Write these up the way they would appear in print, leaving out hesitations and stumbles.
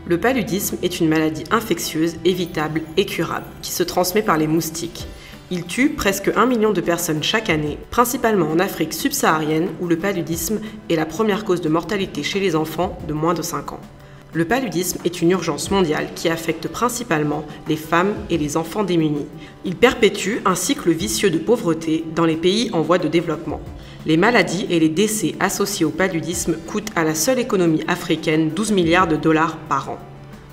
Le paludisme est une maladie infectieuse, évitable et curable, qui se transmet par les moustiques. Il tue presque 1 million de personnes chaque année, principalement en Afrique subsaharienne où le paludisme est la première cause de mortalité chez les enfants de moins de 5 ans. Le paludisme est une urgence mondiale qui affecte principalement les femmes et les enfants démunis. Il perpétue un cycle vicieux de pauvreté dans les pays en voie de développement. Les maladies et les décès associés au paludisme coûtent à la seule économie africaine 12 milliards de dollars par an.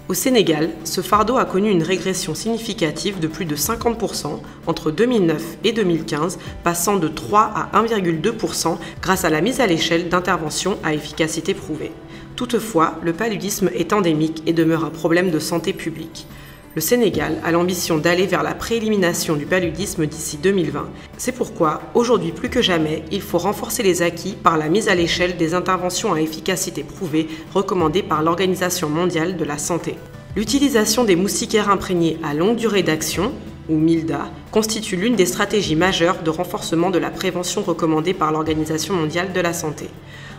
Au Sénégal, ce fardeau a connu une régression significative de plus de 50% entre 2009 et 2015, passant de 3 à 1,2% grâce à la mise à l'échelle d'interventions à efficacité prouvée. Toutefois, le paludisme est endémique et demeure un problème de santé publique. Le Sénégal a l'ambition d'aller vers la préélimination du paludisme d'ici 2020. C'est pourquoi, aujourd'hui plus que jamais, il faut renforcer les acquis par la mise à l'échelle des interventions à efficacité prouvée recommandées par l'Organisation mondiale de la santé. L'utilisation des moustiquaires imprégnés à longue durée d'action, ou MILDA, constitue l'une des stratégies majeures de renforcement de la prévention recommandée par l'Organisation mondiale de la santé.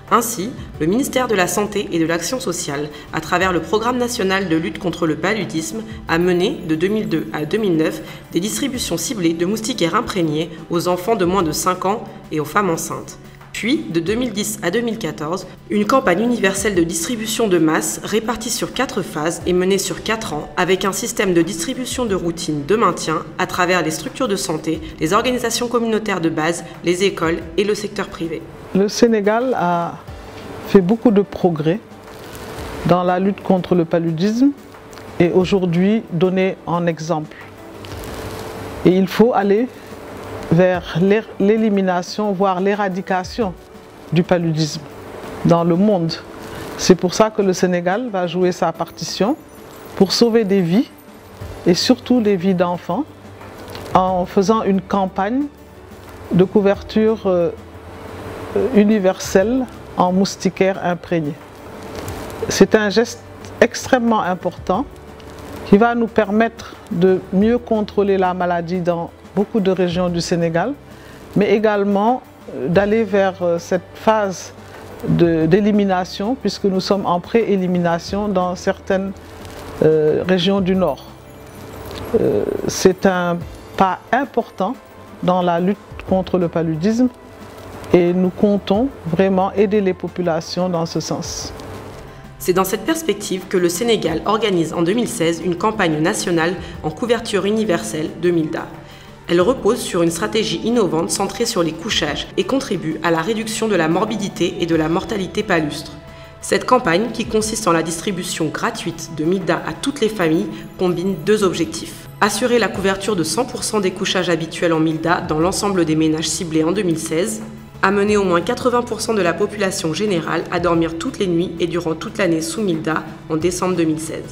Ainsi, le ministère de la Santé et de l'Action sociale, à travers le Programme national de lutte contre le paludisme, a mené, de 2002 à 2009, des distributions ciblées de moustiquaires imprégnés aux enfants de moins de 5 ans et aux femmes enceintes. Puis, de 2010 à 2014, une campagne universelle de distribution de masse répartie sur 4 phases et menée sur 4 ans avec un système de distribution de routine de maintien à travers les structures de santé, les organisations communautaires de base, les écoles et le secteur privé. Le Sénégal a fait beaucoup de progrès dans la lutte contre le paludisme et aujourd'hui donné en exemple. Et il faut aller vers l'élimination, voire l'éradication du paludisme dans le monde. C'est pour ça que le Sénégal va jouer sa partition pour sauver des vies et surtout les vies d'enfants en faisant une campagne de couverture universelle en moustiquaires imprégnés. C'est un geste extrêmement important qui va nous permettre de mieux contrôler la maladie dans beaucoup de régions du Sénégal, mais également d'aller vers cette phase d'élimination, puisque nous sommes en pré-élimination dans certaines régions du Nord. C'est un pas important dans la lutte contre le paludisme et nous comptons vraiment aider les populations dans ce sens. C'est dans cette perspective que le Sénégal organise en 2016 une campagne nationale en couverture universelle de MILDA. Elle repose sur une stratégie innovante centrée sur les couchages et contribue à la réduction de la morbidité et de la mortalité palustre. Cette campagne, qui consiste en la distribution gratuite de MILDA à toutes les familles, combine 2 objectifs. Assurer la couverture de 100% des couchages habituels en MILDA dans l'ensemble des ménages ciblés en 2016, amener au moins 80% de la population générale à dormir toutes les nuits et durant toute l'année sous MILDA en décembre 2016.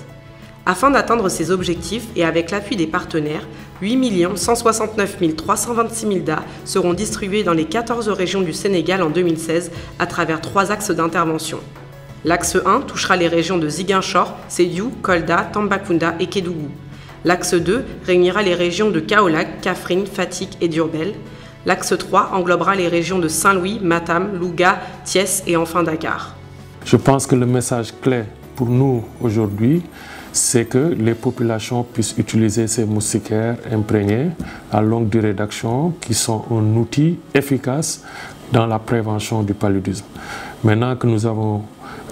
Afin d'atteindre ces objectifs et avec l'appui des partenaires, 8 169 326 MILDA seront distribués dans les 14 régions du Sénégal en 2016 à travers 3 axes d'intervention. L'axe 1 touchera les régions de Ziguinchor, Sédhiou, Kolda, Tambacounda et Kédougou. L'axe 2 réunira les régions de Kaolack, Kaffrine, Fatick et Diourbel. L'axe 3 englobera les régions de Saint-Louis, Matam, Louga, Thiès et enfin Dakar. Je pense que le message clé pour nous aujourd'hui, c'est que les populations puissent utiliser ces moustiquaires imprégnés à longue durée d'action qui sont un outil efficace dans la prévention du paludisme. Maintenant que nous avons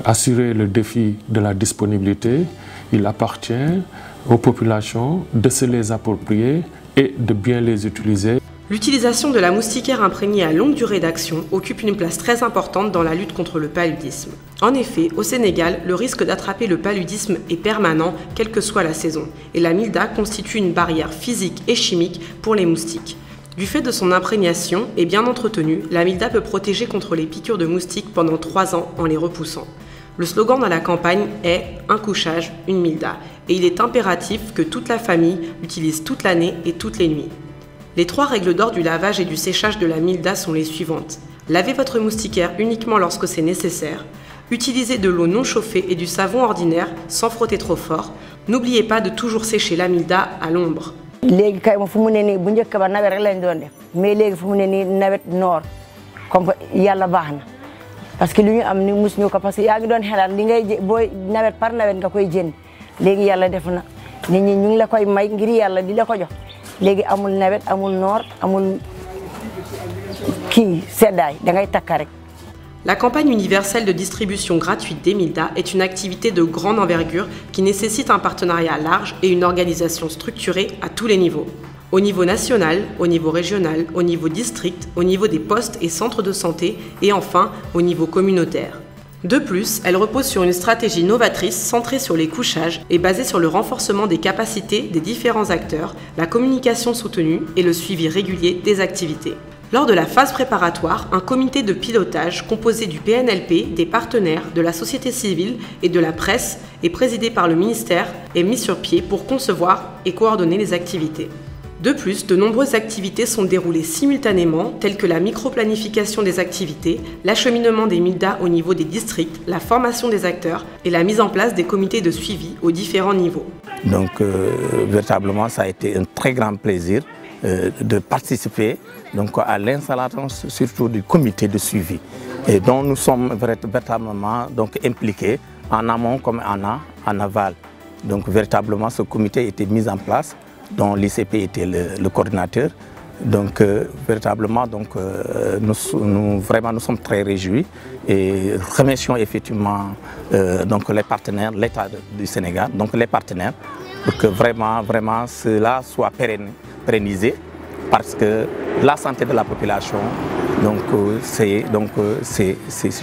assuré le défi de la disponibilité, il appartient aux populations de se les approprier et de bien les utiliser. L'utilisation de la moustiquaire imprégnée à longue durée d'action occupe une place très importante dans la lutte contre le paludisme. En effet, au Sénégal, le risque d'attraper le paludisme est permanent, quelle que soit la saison, et la MILDA constitue une barrière physique et chimique pour les moustiques. Du fait de son imprégnation et bien entretenue, la MILDA peut protéger contre les piqûres de moustiques pendant 3 ans en les repoussant. Le slogan de la campagne est « Un couchage, une MILDA » et il est impératif que toute la famille l'utilise toute l'année et toutes les nuits. Les 3 règles d'or du lavage et du séchage de la MILDA sont les suivantes. Lavez votre moustiquaire uniquement lorsque c'est nécessaire. Utilisez de l'eau non chauffée et du savon ordinaire sans frotter trop fort. N'oubliez pas de toujours sécher la MILDA à l'ombre. léegi kay ma fu mu ne nii bu njëkk ba nawet rek lañ doon def mais léegi fu mu ne nii nawet noor comme yàlla baax na parce que li ñu am ni mus ñu ko parce que yaa ngi doon xelal li ngay booy nawet par nawet nga koy jënd léegi yàlla def na nit ñi ñu ngi la koy may ngir yàlla di la ko jox léegi amul nawet amul noor amul kii seddaay da ngay takka rek. La campagne universelle de distribution gratuite des Milda est une activité de grande envergure qui nécessite un partenariat large et une organisation structurée à tous les niveaux. Au niveau national, au niveau régional, au niveau district, au niveau des postes et centres de santé et enfin au niveau communautaire. De plus, elle repose sur une stratégie novatrice centrée sur les couchages et basée sur le renforcement des capacités des différents acteurs, la communication soutenue et le suivi régulier des activités. Lors de la phase préparatoire, un comité de pilotage composé du PNLP, des partenaires, de la société civile et de la presse et présidé par le ministère est mis sur pied pour concevoir et coordonner les activités. De plus, de nombreuses activités sont déroulées simultanément, telles que la micro-planification des activités, l'acheminement des Milda au niveau des districts, la formation des acteurs et la mise en place des comités de suivi aux différents niveaux. Donc, véritablement, ça a été un très grand plaisir de participer à l'installation surtout du comité de suivi et dont nous sommes véritablement impliqués en amont comme en aval. Donc véritablement ce comité a été mis en place dont l'ICP était le coordinateur. Donc véritablement nous sommes très réjouis et remercions effectivement les partenaires, l'État du Sénégal, donc les partenaires pour que vraiment cela soit pérennisé parce que la santé de la population, je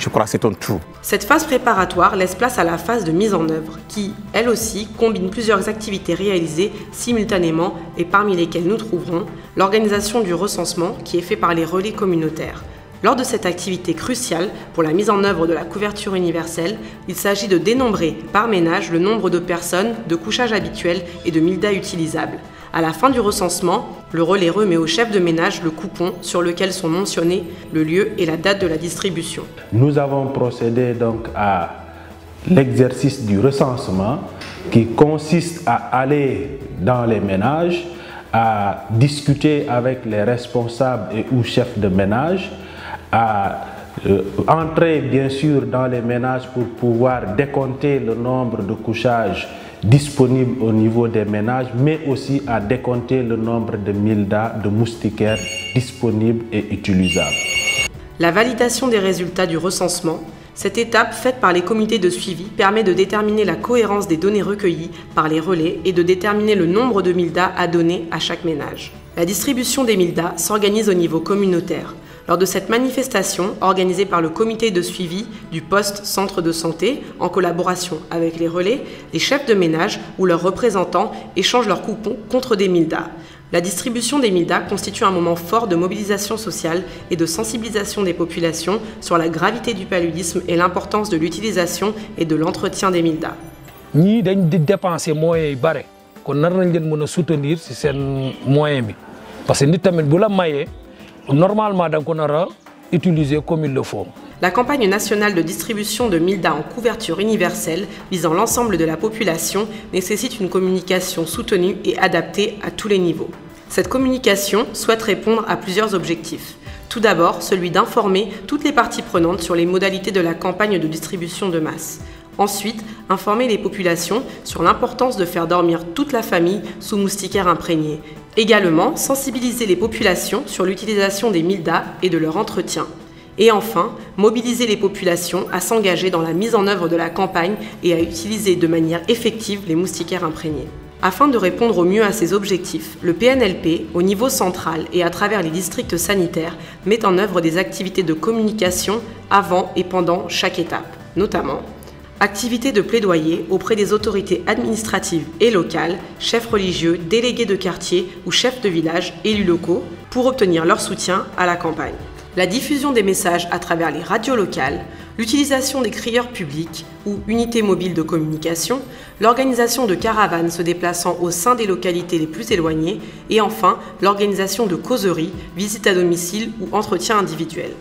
crois que c'est un tout. Cette phase préparatoire laisse place à la phase de mise en œuvre qui, elle aussi, combine plusieurs activités réalisées simultanément et parmi lesquelles nous trouverons l'organisation du recensement qui est fait par les relais communautaires. Lors de cette activité cruciale pour la mise en œuvre de la couverture universelle, il s'agit de dénombrer par ménage le nombre de personnes, de couchages habituels et de Milda utilisables. À la fin du recensement, le relais remet au chef de ménage le coupon sur lequel sont mentionnés le lieu et la date de la distribution. Nous avons procédé donc à l'exercice du recensement qui consiste à aller dans les ménages, à discuter avec les responsables et ou chefs de ménage, à entrer bien sûr dans les ménages pour pouvoir décompter le nombre de couchages disponibles au niveau des ménages, mais aussi à décompter le nombre de Milda, de moustiquaires disponibles et utilisables. La validation des résultats du recensement, cette étape faite par les comités de suivi permet de déterminer la cohérence des données recueillies par les relais et de déterminer le nombre de Milda à donner à chaque ménage. La distribution des Milda s'organise au niveau communautaire. Lors de cette manifestation, organisée par le comité de suivi du poste centre de santé, en collaboration avec les relais, les chefs de ménage ou leurs représentants échangent leurs coupons contre des Milda. La distribution des Milda constitue un moment fort de mobilisation sociale et de sensibilisation des populations sur la gravité du paludisme et l'importance de l'utilisation et de l'entretien des Milda. Nous avons dépensé des moyens qu'on a soutenir ces moyens. Parce que nous avons normalement, on aura utilisé comme il le faut. La campagne nationale de distribution de Milda en couverture universelle visant l'ensemble de la population nécessite une communication soutenue et adaptée à tous les niveaux. Cette communication souhaite répondre à plusieurs objectifs. Tout d'abord, celui d'informer toutes les parties prenantes sur les modalités de la campagne de distribution de masse. Ensuite, informer les populations sur l'importance de faire dormir toute la famille sous moustiquaires imprégnés. Également, sensibiliser les populations sur l'utilisation des Milda et de leur entretien. Et enfin, mobiliser les populations à s'engager dans la mise en œuvre de la campagne et à utiliser de manière effective les moustiquaires imprégnés. Afin de répondre au mieux à ces objectifs, le PNLP, au niveau central et à travers les districts sanitaires, met en œuvre des activités de communication avant et pendant chaque étape, notamment activités de plaidoyer auprès des autorités administratives et locales, chefs religieux, délégués de quartier ou chefs de village, élus locaux, pour obtenir leur soutien à la campagne. La diffusion des messages à travers les radios locales, l'utilisation des crieurs publics ou unités mobiles de communication, l'organisation de caravanes se déplaçant au sein des localités les plus éloignées et enfin l'organisation de causeries, visites à domicile ou entretiens individuels.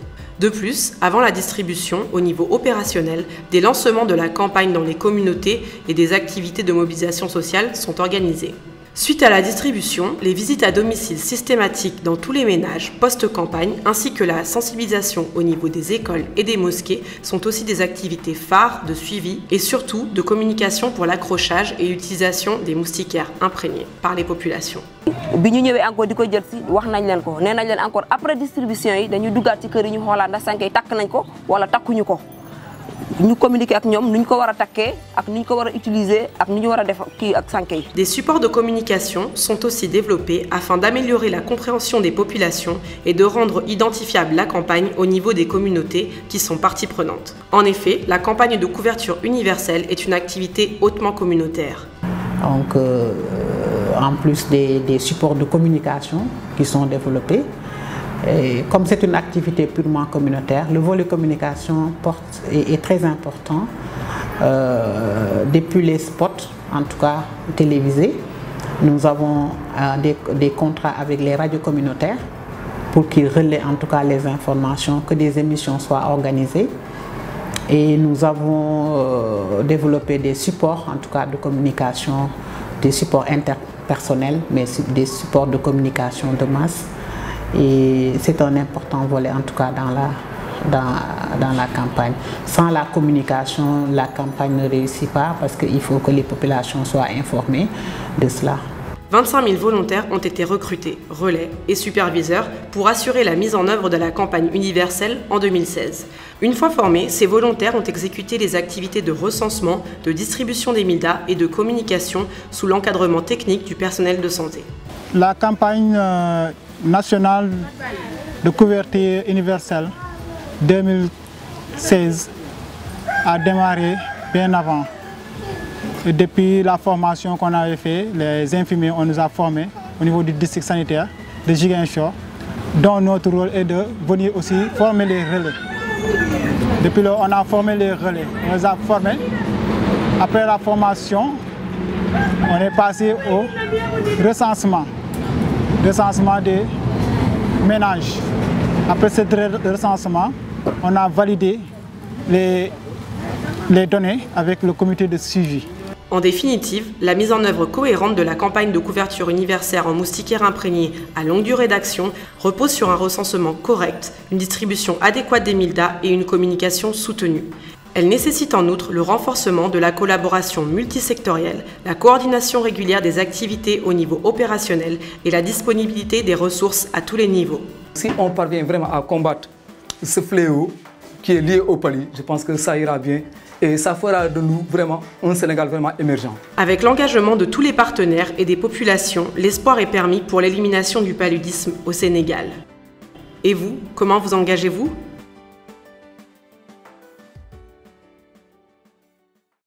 De plus, avant la distribution, au niveau opérationnel, des lancements de la campagne dans les communautés et des activités de mobilisation sociale sont organisés. Suite à la distribution, les visites à domicile systématiques dans tous les ménages post-campagne ainsi que la sensibilisation au niveau des écoles et des mosquées sont aussi des activités phares de suivi et surtout de communication pour l'accrochage et l'utilisation des moustiquaires imprégnés par les populations. bi ñu ñëwee encore di ko jël si wax nañ leen ko nee nañ leen encore après distribution yi dañuy duggaat ci kër yi ñu xoolaat ndax sànke yi takk nañ ko wala takkuñu ko ñu communiquer ak ñoom nu ñu ko war a takkee ak nu ñu ko war a utiliser ak nu ñu war a def kii ak sànke yi. Des supports de communication sont aussi développés afin d'améliorer la compréhension des populations et de rendre identifiable la campagne au niveau des communautés qui sont parties prenantes. En effet, la campagne de couverture universelle est une activité hautement communautaire. Donc, en plus des supports de communication qui sont développés, et comme c'est une activité purement communautaire, le volet communication est très important. Depuis les spots, en tout cas télévisés, nous avons des contrats avec les radios communautaires pour qu'ils relaient en tout cas les informations, que des émissions soient organisées. Et nous avons développé des supports, en tout cas de communication, des supports interpersonnels, mais des supports de communication de masse. Et c'est un important volet, en tout cas, dans la campagne. Sans la communication, la campagne ne réussit pas parce qu'il faut que les populations soient informées de cela. 25 000 volontaires ont été recrutés, relais et superviseurs pour assurer la mise en œuvre de la campagne universelle en 2016. Une fois formés, ces volontaires ont exécuté les activités de recensement, de distribution des MILDA et de communication sous l'encadrement technique du personnel de santé. La campagne nationale de couverture universelle 2016 a démarré bien avant. Et depuis la formation qu'on avait fait, les infirmiers, on nous a formés au niveau du district sanitaire de Ziguinchor, dont notre rôle est de venir aussi former les relais. Depuis là, on a formé les relais, on les a formés. Après la formation, on est passé au recensement des ménages. Après ce recensement, on a validé les données avec le comité de suivi. En définitive, la mise en œuvre cohérente de la campagne de couverture universelle en moustiquaires imprégnés à longue durée d'action repose sur un recensement correct, une distribution adéquate des MILDA et une communication soutenue. Elle nécessite en outre le renforcement de la collaboration multisectorielle, la coordination régulière des activités au niveau opérationnel et la disponibilité des ressources à tous les niveaux. Si on parvient vraiment à combattre ce fléau qui est lié au palu, je pense que ça ira bien. Et ça fera de nous vraiment un Sénégal vraiment émergent. Avec l'engagement de tous les partenaires et des populations, l'espoir est permis pour l'élimination du paludisme au Sénégal. Et vous, comment vous engagez-vous ?